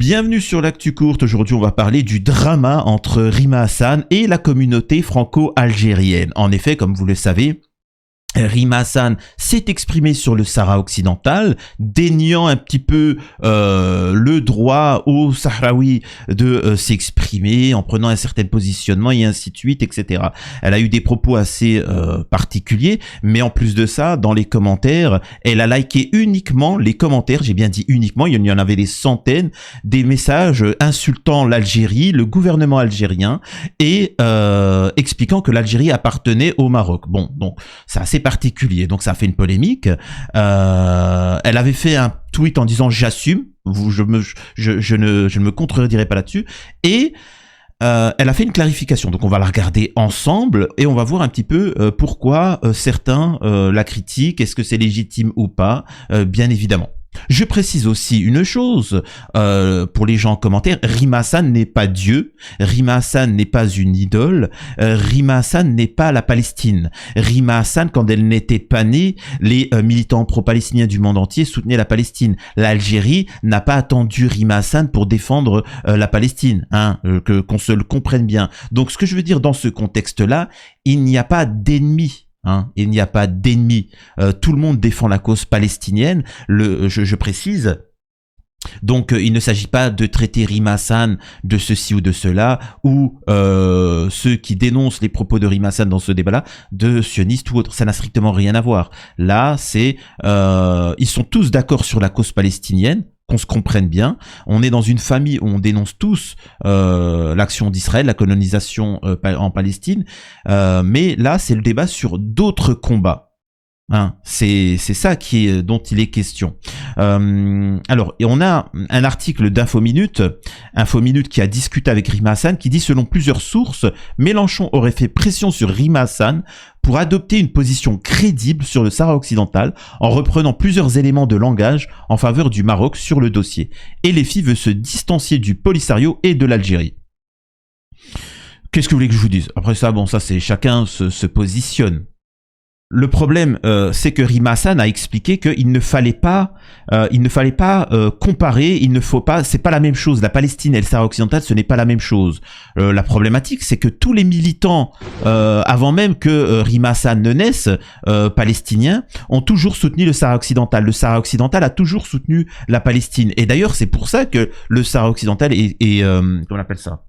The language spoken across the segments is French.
Bienvenue sur l'actu courte. Aujourd'hui, on va parler du drama entre Rima Hassan et la communauté franco-algérienne. En effet, comme vous le savez, Rima Hassan s'est exprimée sur le Sahara occidental, déniant un petit peu le droit aux Sahraouis de s'exprimer, en prenant un certain positionnement et ainsi de suite, etc. Elle a eu des propos assez particuliers, mais en plus de ça, dans les commentaires, elle a liké uniquement les commentaires, j'ai bien dit uniquement, il y en avait des centaines, des messages insultant l'Algérie, le gouvernement algérien, et expliquant que l'Algérie appartenait au Maroc. Bon, donc c'est assez particulier, donc ça a fait une polémique. Elle avait fait un tweet en disant j'assume, je ne me contredirai pas là-dessus, et elle a fait une clarification, donc on va la regarder ensemble et on va voir un petit peu pourquoi certains la critiquent, est-ce que c'est légitime ou pas, bien évidemment. Je précise aussi une chose, pour les gens en commentaire, Rima Hassan n'est pas Dieu, Rima Hassan n'est pas une idole, Rima Hassan n'est pas la Palestine. Rima Hassan, quand elle n'était pas née, les militants pro-palestiniens du monde entier soutenaient la Palestine. L'Algérie n'a pas attendu Rima Hassan pour défendre la Palestine, hein, qu'on se le comprenne bien. Donc ce que je veux dire dans ce contexte-là, il n'y a pas d'ennemis. Hein, il n'y a pas d'ennemis. Tout le monde défend la cause palestinienne. Je précise. Donc, il ne s'agit pas de traiter Rima Hassan de ceci ou de cela, ou ceux qui dénoncent les propos de Rima Hassan dans ce débat-là, de sionistes ou autre. Ça n'a strictement rien à voir. Là, c'est ils sont tous d'accord sur la cause palestinienne. Qu'on se comprenne bien, on est dans une famille où on dénonce tous l'action d'Israël, la colonisation en Palestine, mais là c'est le débat sur d'autres combats. Hein, c'est ça dont il est question. Alors, et on a un article d'Info Minute qui a discuté avec Rima Hassan, qui dit selon plusieurs sources, Mélenchon aurait fait pression sur Rima Hassan pour adopter une position crédible sur le Sahara occidental en reprenant plusieurs éléments de langage en faveur du Maroc sur le dossier. Et LFI veut se distancier du Polisario et de l'Algérie. Qu'est-ce que vous voulez que je vous dise? Après ça, bon, ça c'est chacun se positionne. Le problème, c'est que Rima Hassan a expliqué qu'il ne fallait pas, comparer. C'est pas la même chose. La Palestine et le Sahara occidental, ce n'est pas la même chose. La problématique, c'est que tous les militants, avant même que Rima Hassan ne naisse, palestiniens, ont toujours soutenu le Sahara occidental. Le Sahara occidental a toujours soutenu la Palestine. Et d'ailleurs, c'est pour ça que le Sahara occidental est comment on appelle ça?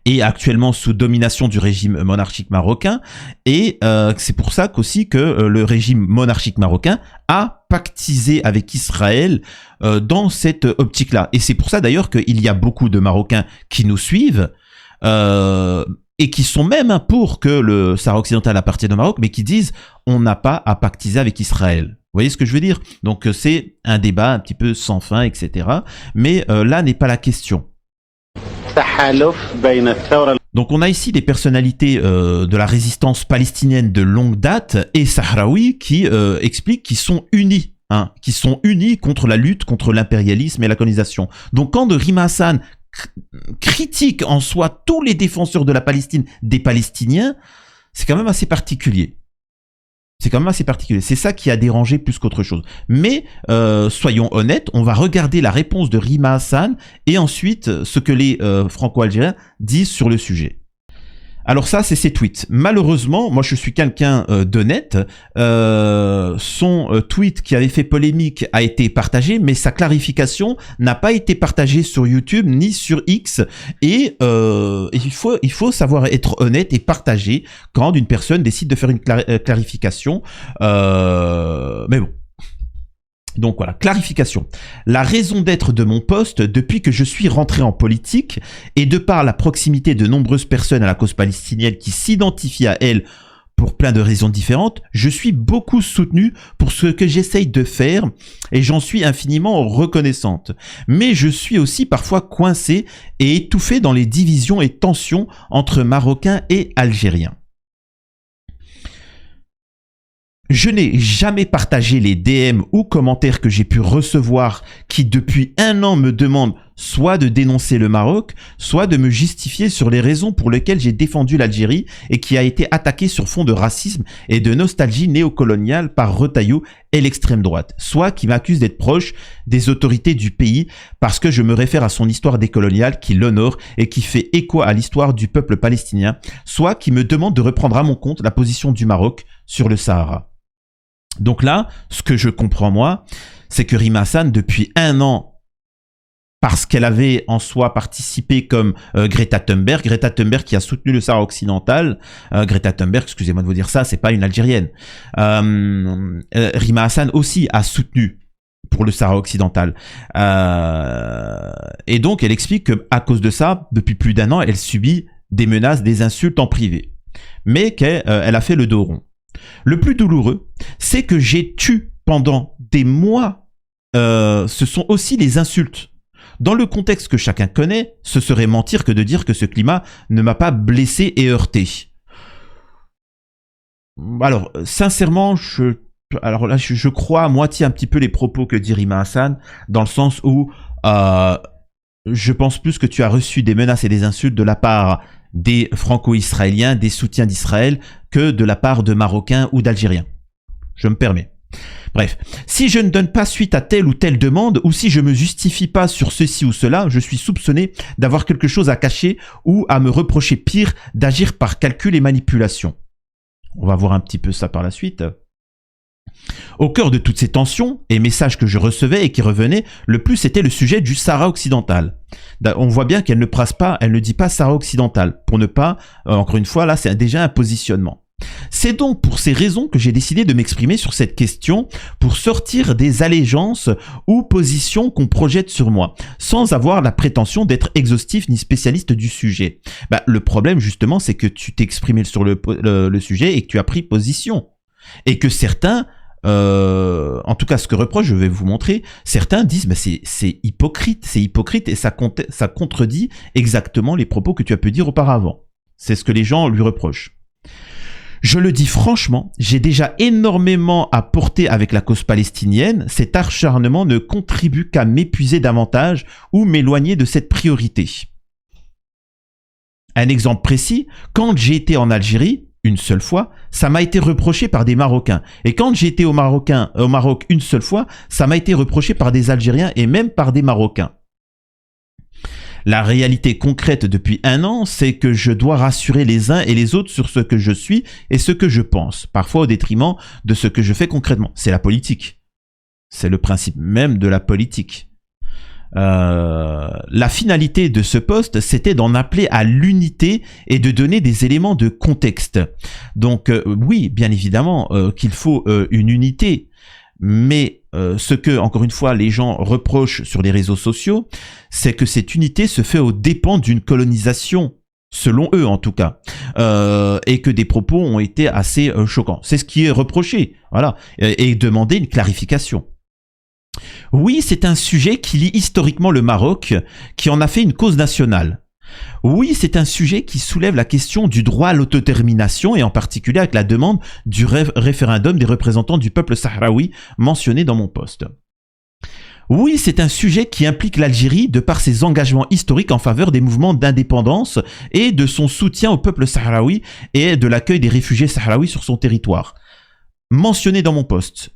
Et actuellement sous domination du régime monarchique marocain, et c'est pour ça qu'aussi que le régime monarchique marocain a pactisé avec Israël dans cette optique-là. Et c'est pour ça d'ailleurs qu'il y a beaucoup de Marocains qui nous suivent, et qui sont même pour que le Sahara occidental appartienne au Maroc, mais qui disent on n'a pas à pactiser avec Israël. Vous voyez ce que je veux dire? Donc c'est un débat un petit peu sans fin, etc. Mais là n'est pas la question. Donc on a ici des personnalités de la résistance palestinienne de longue date et sahraoui qui expliquent qu'ils sont unis, hein, qui sont unis contre la lutte contre l'impérialisme et la colonisation. Donc quand Rima Hassan critique en soi tous les défenseurs de la Palestine des Palestiniens, c'est quand même assez particulier. C'est ça qui a dérangé plus qu'autre chose. Mais soyons honnêtes, on va regarder la réponse de Rima Hassan et ensuite ce que les franco-algériens disent sur le sujet. Alors ça, c'est ses tweets. Malheureusement, moi je suis quelqu'un d'honnête. Son tweet qui avait fait polémique a été partagé, mais sa clarification n'a pas été partagée sur YouTube ni sur X. Et il faut savoir être honnête et partager quand une personne décide de faire une clarification. Mais bon. Donc voilà, clarification. La raison d'être de mon poste depuis que je suis rentré en politique et de par la proximité de nombreuses personnes à la cause palestinienne qui s'identifient à elle pour plein de raisons différentes, je suis beaucoup soutenu pour ce que j'essaye de faire et j'en suis infiniment reconnaissante. Mais je suis aussi parfois coincé et étouffé dans les divisions et tensions entre Marocains et Algériens. Je n'ai jamais partagé les DM ou commentaires que j'ai pu recevoir qui depuis 1 an me demandent soit de dénoncer le Maroc, soit de me justifier sur les raisons pour lesquelles j'ai défendu l'Algérie et qui a été attaquée sur fond de racisme et de nostalgie néocoloniale par Retailleau et l'extrême droite, soit qui m'accusent d'être proche des autorités du pays parce que je me réfère à son histoire décoloniale qui l'honore et qui fait écho à l'histoire du peuple palestinien, soit qui me demandent de reprendre à mon compte la position du Maroc sur le Sahara. Donc là, ce que je comprends moi, c'est que Rima Hassan, depuis 1 an, parce qu'elle avait en soi participé comme Greta Thunberg qui a soutenu le Sahara occidental, Greta Thunberg, excusez-moi de vous dire ça, c'est pas une Algérienne. Rima Hassan aussi a soutenu pour le Sahara occidental. Et donc, elle explique qu'à cause de ça, depuis plus d'1 an, elle subit des menaces, des insultes en privé. Mais qu'elle a fait le dos rond. Le plus douloureux, c'est que j'ai tué pendant des mois. Ce sont aussi les insultes. Dans le contexte que chacun connaît, ce serait mentir que de dire que ce climat ne m'a pas blessé et heurté. Alors, sincèrement, je crois à moitié un petit peu les propos que dit Rima Hassan, dans le sens où je pense plus que tu as reçu des menaces et des insultes de la part des franco-israéliens, des soutiens d'Israël, que de la part de Marocains ou d'Algériens. Je me permets. Bref, si je ne donne pas suite à telle ou telle demande, ou si je me justifie pas sur ceci ou cela, je suis soupçonné d'avoir quelque chose à cacher ou à me reprocher pire, d'agir par calcul et manipulation. On va voir un petit peu ça par la suite. Au cœur de toutes ces tensions et messages que je recevais et qui revenaient, le plus c'était le sujet du Sahara occidental. On voit bien qu'elle ne dit pas Sahara occidental, pour ne pas, encore une fois, là c'est déjà un positionnement. C'est donc pour ces raisons que j'ai décidé de m'exprimer sur cette question pour sortir des allégeances ou positions qu'on projette sur moi, sans avoir la prétention d'être exhaustif ni spécialiste du sujet. Le problème justement, c'est que tu t'es exprimé sur le sujet et que tu as pris position. Et que certains, en tout cas ce que reproche, je vais vous montrer, certains disent c'est hypocrite et ça contredit exactement les propos que tu as pu dire auparavant. C'est ce que les gens lui reprochent. Je le dis franchement, j'ai déjà énormément à porter avec la cause palestinienne. Cet acharnement ne contribue qu'à m'épuiser davantage ou m'éloigner de cette priorité. Un exemple précis, quand j'ai été en Algérie, une seule fois, ça m'a été reproché par des Marocains. Et quand j'ai été au Maroc une seule fois, ça m'a été reproché par des Algériens et même par des Marocains. La réalité concrète depuis 1 an, c'est que je dois rassurer les uns et les autres sur ce que je suis et ce que je pense, parfois au détriment de ce que je fais concrètement. C'est la politique. C'est le principe même de la politique. La finalité de ce poste, c'était d'en appeler à l'unité et de donner des éléments de contexte. Donc oui, bien évidemment qu'il faut une unité, mais ce que, encore une fois, les gens reprochent sur les réseaux sociaux, c'est que cette unité se fait aux dépens d'une colonisation, selon eux en tout cas, et que des propos ont été assez choquants. C'est ce qui est reproché, voilà, et demander une clarification. Oui, c'est un sujet qui lie historiquement le Maroc, qui en a fait une cause nationale. Oui, c'est un sujet qui soulève la question du droit à l'autodétermination et en particulier avec la demande du référendum des représentants du peuple sahraoui mentionné dans mon post. Oui, c'est un sujet qui implique l'Algérie de par ses engagements historiques en faveur des mouvements d'indépendance et de son soutien au peuple sahraoui et de l'accueil des réfugiés sahraouis sur son territoire. Mentionné dans mon post.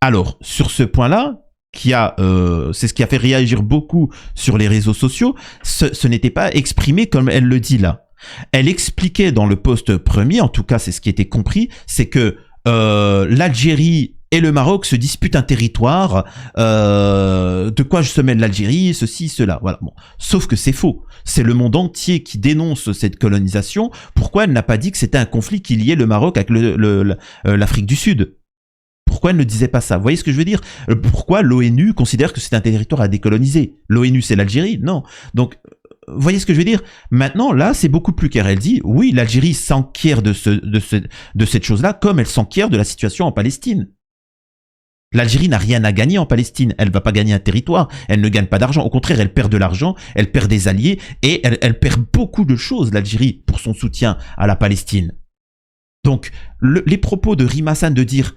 Alors, sur ce point-là, c'est ce qui a fait réagir beaucoup sur les réseaux sociaux, ce n'était pas exprimé comme elle le dit là. Elle expliquait dans le post premier, en tout cas c'est ce qui était compris, c'est que l'Algérie et le Maroc se disputent un territoire, de quoi se mêle l'Algérie, ceci, cela, voilà. Bon. Sauf que c'est faux. C'est le monde entier qui dénonce cette colonisation. Pourquoi elle n'a pas dit que c'était un conflit qui liait le Maroc avec l'Afrique du Sud ? Pourquoi elle ne disait pas ça? Vous voyez ce que je veux dire? Pourquoi l'ONU considère que c'est un territoire à décoloniser? L'ONU, c'est l'Algérie? Non. Donc, vous voyez ce que je veux dire? Maintenant, là, c'est beaucoup plus clair. Elle dit, oui, l'Algérie s'enquiert de cette chose-là, comme elle s'enquiert de la situation en Palestine. L'Algérie n'a rien à gagner en Palestine. Elle va pas gagner un territoire. Elle ne gagne pas d'argent. Au contraire, elle perd de l'argent, elle perd des alliés et elle perd beaucoup de choses, l'Algérie, pour son soutien à la Palestine. Donc, les propos de Rima Hassan de dire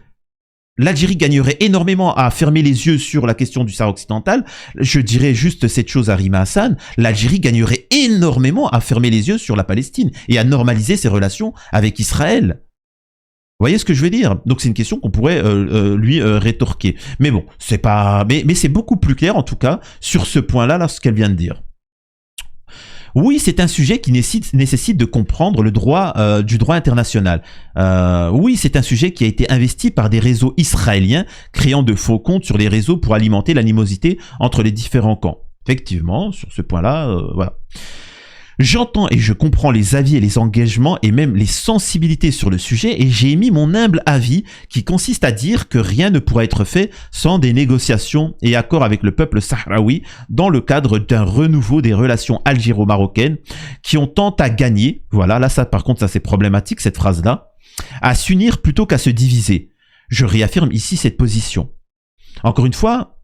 l'Algérie gagnerait énormément à fermer les yeux sur la question du Sahara occidental. Je dirais juste cette chose à Rima Hassan. L'Algérie gagnerait énormément à fermer les yeux sur la Palestine et à normaliser ses relations avec Israël. Vous voyez ce que je veux dire? Donc c'est une question qu'on pourrait lui rétorquer. Mais bon, c'est pas. Mais c'est beaucoup plus clair en tout cas sur ce point-là, là, ce qu'elle vient de dire. Oui, c'est un sujet qui nécessite de comprendre le droit du droit international. Oui, c'est un sujet qui a été investi par des réseaux israéliens, créant de faux comptes sur les réseaux pour alimenter l'animosité entre les différents camps. Effectivement, sur ce point-là, voilà. J'entends et je comprends les avis et les engagements et même les sensibilités sur le sujet et j'ai émis mon humble avis qui consiste à dire que rien ne pourra être fait sans des négociations et accords avec le peuple sahraoui dans le cadre d'un renouveau des relations algéro-marocaines qui ont tant à gagner, voilà, là ça par contre ça c'est problématique cette phrase-là, à s'unir plutôt qu'à se diviser. Je réaffirme ici cette position. Encore une fois,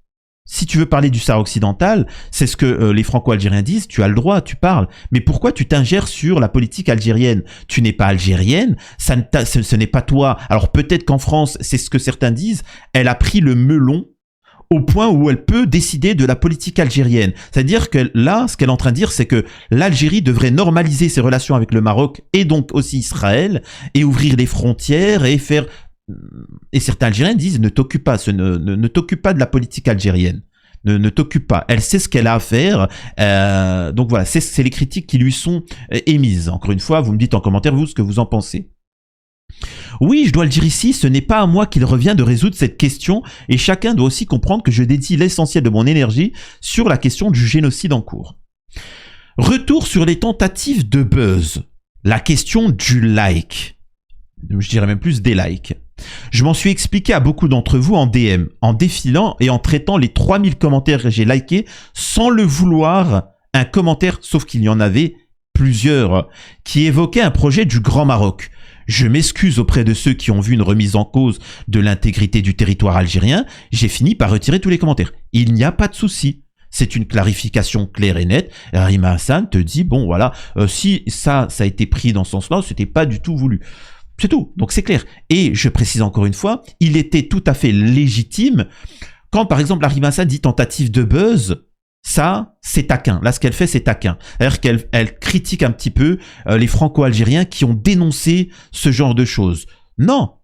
si tu veux parler du Sahara occidental, c'est ce que les Franco-Algériens disent, tu as le droit, tu parles. Mais pourquoi tu t'ingères sur la politique algérienne? Tu n'es pas algérienne, ce n'est pas toi. Alors peut-être qu'en France, c'est ce que certains disent, elle a pris le melon au point où elle peut décider de la politique algérienne. C'est-à-dire que là, ce qu'elle est en train de dire, c'est que l'Algérie devrait normaliser ses relations avec le Maroc et donc aussi Israël et ouvrir les frontières et faire... Et certains Algériens disent ne t'occupe pas, ne t'occupe pas de la politique algérienne, ne t'occupe pas. Elle sait ce qu'elle a à faire. Donc voilà, c'est les critiques qui lui sont émises. Encore une fois, vous me dites en commentaire vous ce que vous en pensez. Oui, je dois le dire ici, ce n'est pas à moi qu'il revient de résoudre cette question et chacun doit aussi comprendre que je dédie l'essentiel de mon énergie sur la question du génocide en cours. Retour sur les tentatives de buzz. La question du like. Je dirais même plus des likes. Je m'en suis expliqué à beaucoup d'entre vous en DM, en défilant et en traitant les 3000 commentaires que j'ai likés sans le vouloir, un commentaire, sauf qu'il y en avait plusieurs, qui évoquaient un projet du Grand Maroc. Je m'excuse auprès de ceux qui ont vu une remise en cause de l'intégrité du territoire algérien, j'ai fini par retirer tous les commentaires. Il n'y a pas de souci. C'est une clarification claire et nette. Rima Hassan te dit, bon voilà, si ça a été pris dans ce sens-là, c'était pas du tout voulu. C'est tout, donc c'est clair. Et je précise encore une fois, il était tout à fait légitime quand par exemple la Rima Hassan dit tentative de buzz, ça c'est taquin. Là ce qu'elle fait c'est taquin. C'est-à-dire qu'elle critique un petit peu les Franco-Algériens qui ont dénoncé ce genre de choses. Non,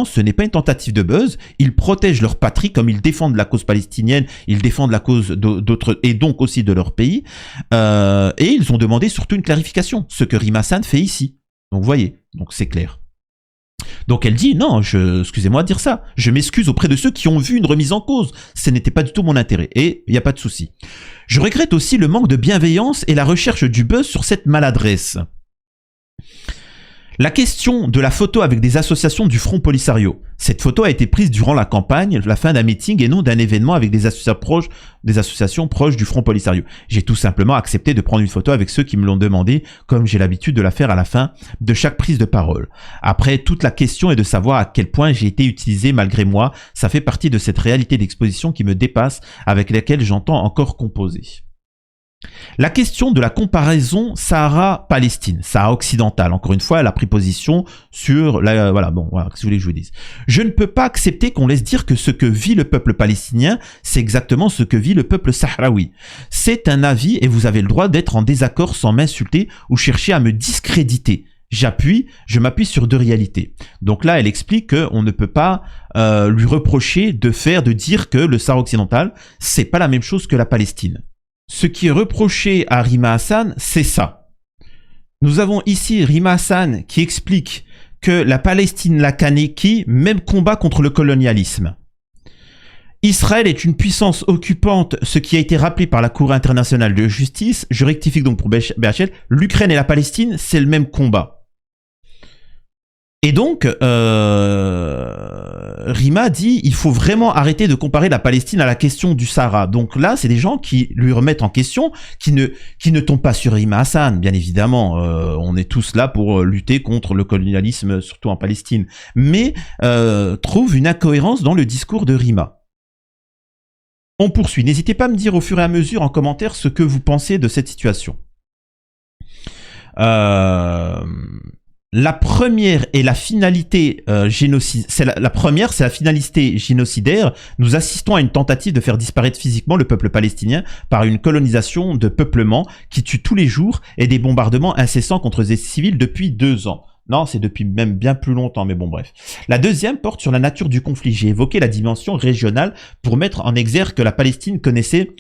ce n'est pas une tentative de buzz. Ils protègent leur patrie comme ils défendent la cause palestinienne, ils défendent la cause d'autres et donc aussi de leur pays. Et ils ont demandé surtout une clarification, ce que Rima Hassan fait ici. Donc vous voyez, donc c'est clair. Donc elle dit, non, excusez-moi de dire ça, je m'excuse auprès de ceux qui ont vu une remise en cause, ce n'était pas du tout mon intérêt, et il n'y a pas de souci. Je regrette aussi le manque de bienveillance et la recherche du buzz sur cette maladresse. La question de la photo avec des associations du Front Polisario. Cette photo a été prise durant la campagne, la fin d'un meeting et non d'un événement avec des associations proches du Front Polisario. J'ai tout simplement accepté de prendre une photo avec ceux qui me l'ont demandé, comme j'ai l'habitude de la faire à la fin de chaque prise de parole. Après, toute la question est de savoir à quel point j'ai été utilisé malgré moi. Ça fait partie de cette réalité d'exposition qui me dépasse, avec laquelle j'entends encore composer. La question de la comparaison Sahara-Palestine, Sahara occidental, encore une fois, elle a pris position sur la... Voilà, bon, voilà, qu'est-ce que vous voulez que je vous dise? Je ne peux pas accepter qu'on laisse dire que ce que vit le peuple palestinien, c'est exactement ce que vit le peuple sahraoui. C'est un avis et vous avez le droit d'être en désaccord sans m'insulter ou chercher à me discréditer. Je m'appuie sur deux réalités. Donc là, elle explique qu'on ne peut pas lui reprocher de dire que le Sahara occidental, c'est pas la même chose que la Palestine. Ce qui est reproché à Rima Hassan, c'est ça. Nous avons ici Rima Hassan qui explique que la Palestine la Kaneki, même combat contre le colonialisme. Israël est une puissance occupante, ce qui a été rappelé par la Cour internationale de justice. Je rectifie donc pour BHL, l'Ukraine et la Palestine, c'est le même combat. Et donc, Rima dit, il faut vraiment arrêter de comparer la Palestine à la question du Sahara. Donc là, c'est des gens qui lui remettent en question, qui ne tombent pas sur Rima Hassan, bien évidemment. On est tous là pour lutter contre le colonialisme, surtout en Palestine. Mais trouvent une incohérence dans le discours de Rima. On poursuit. N'hésitez pas à me dire au fur et à mesure en commentaire ce que vous pensez de cette situation. La première est la finalité la première, c'est la finalité génocidaire. Nous assistons à une tentative de faire disparaître physiquement le peuple palestinien par une colonisation de peuplement qui tue tous les jours et des bombardements incessants contre des civils depuis 2 ans. Non, c'est depuis même bien plus longtemps, mais bon, bref. La deuxième porte sur la nature du conflit. J'ai évoqué la dimension régionale pour mettre en exergue que la Palestine connaissait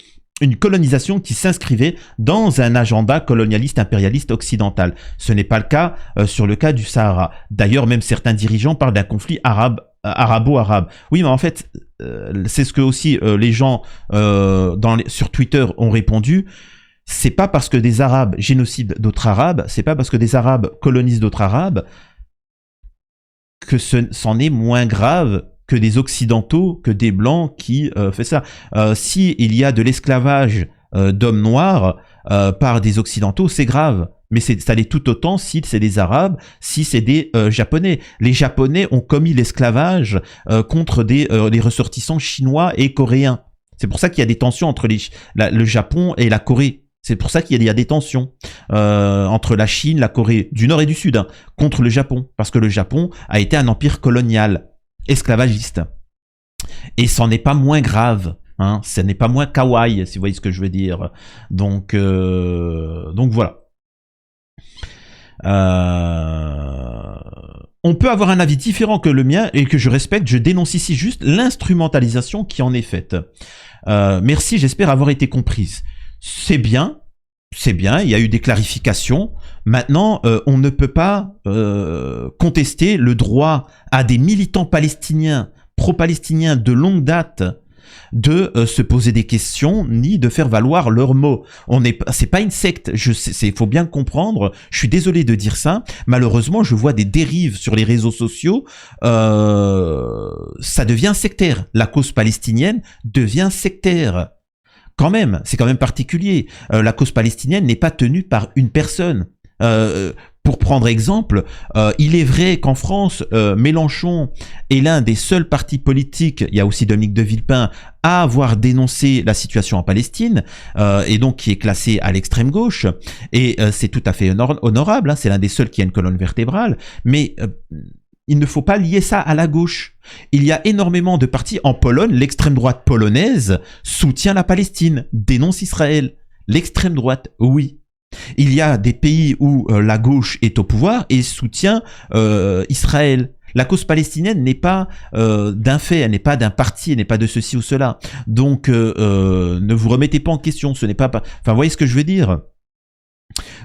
une colonisation qui s'inscrivait dans un agenda colonialiste impérialiste occidental. Ce n'est pas le cas sur le cas du Sahara. D'ailleurs, même certains dirigeants parlent d'un conflit arabo-arabe. Oui, mais en fait, c'est ce que aussi les gens sur Twitter ont répondu. C'est pas parce que des Arabes génocident d'autres Arabes, c'est pas parce que des Arabes colonisent d'autres Arabes que c'en est moins grave que des Occidentaux, que des Blancs qui fait ça. Si il y a de l'esclavage d'hommes noirs par des Occidentaux, c'est grave. Mais ça l'est tout autant si c'est des Arabes, si c'est des Japonais. Les Japonais ont commis l'esclavage contre les ressortissants chinois et coréens. C'est pour ça qu'il y a des tensions entre le Japon et la Corée. C'est pour ça qu'il y a des tensions entre la Chine, la Corée du Nord et du Sud, hein, contre le Japon. Parce que le Japon a été un empire colonial, esclavagiste. Et c'en est pas moins grave. Hein, ce n'est pas moins kawaii, si vous voyez ce que je veux dire. Donc voilà. On peut avoir un avis différent que le mien et que je respecte. Je dénonce ici juste l'instrumentalisation qui en est faite. Merci, j'espère avoir été comprise. C'est bien, il y a eu des clarifications. Maintenant, on ne peut pas contester le droit à des militants palestiniens, pro-palestiniens de longue date, de se poser des questions ni de faire valoir leurs mots. C'est pas une secte. Faut bien le comprendre. Je suis désolé de dire ça. Malheureusement, je vois des dérives sur les réseaux sociaux. Ça devient sectaire. La cause palestinienne devient sectaire. Quand même, c'est quand même particulier. La cause palestinienne n'est pas tenue par une personne. Pour prendre exemple, il est vrai qu'en France, Mélenchon est l'un des seuls partis politiques, il y a aussi Dominique de Villepin, à avoir dénoncé la situation en Palestine, et donc qui est classé à l'extrême gauche, et c'est tout à fait honorable, hein, c'est l'un des seuls qui a une colonne vertébrale, mais il ne faut pas lier ça à la gauche. Il y a énormément de partis en Pologne, l'extrême droite polonaise soutient la Palestine, dénonce Israël. L'extrême droite, oui. Il y a des pays où la gauche est au pouvoir et soutient Israël. La cause palestinienne n'est pas d'un fait, elle n'est pas d'un parti, elle n'est pas de ceci ou cela. Donc ne vous remettez pas en question, ce n'est pas... Enfin, vous voyez ce que je veux dire ?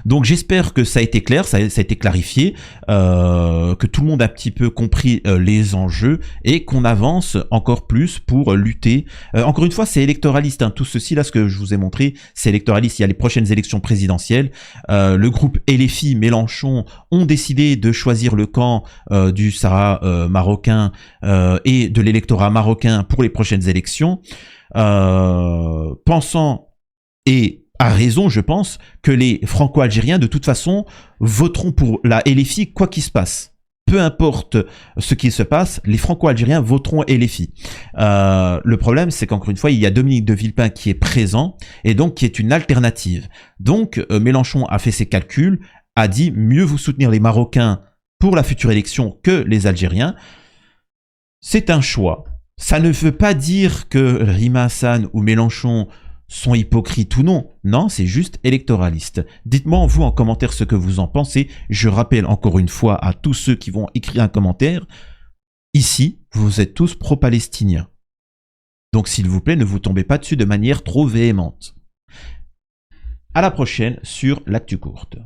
Donc j'espère que ça a été clair, ça a été clarifié, que tout le monde a un petit peu compris les enjeux et qu'on avance encore plus pour lutter. Encore une fois, c'est électoraliste, hein. Tout ceci là, ce que je vous ai montré, c'est électoraliste. Il y a les prochaines élections présidentielles. Le groupe LFI Mélenchon ont décidé de choisir le camp du Sahara marocain et de l'électorat marocain pour les prochaines élections, pensant et a raison, je pense, que les Franco-Algériens, de toute façon, voteront pour la LFI quoi qu'il se passe. Peu importe ce qui se passe, les Franco-Algériens voteront LFI. Le problème, c'est qu'encore une fois, il y a Dominique de Villepin qui est présent, et donc qui est une alternative. Donc, Mélenchon a fait ses calculs, a dit mieux vous soutenir les Marocains pour la future élection que les Algériens. C'est un choix. Ça ne veut pas dire que Rima Hassan ou Mélenchon sont hypocrites ou non. Non, c'est juste électoraliste. Dites-moi vous en commentaire ce que vous en pensez. Je rappelle encore une fois à tous ceux qui vont écrire un commentaire, ici, vous êtes tous pro-palestiniens. Donc s'il vous plaît, ne vous tombez pas dessus de manière trop véhémente. À la prochaine sur l'actu courte.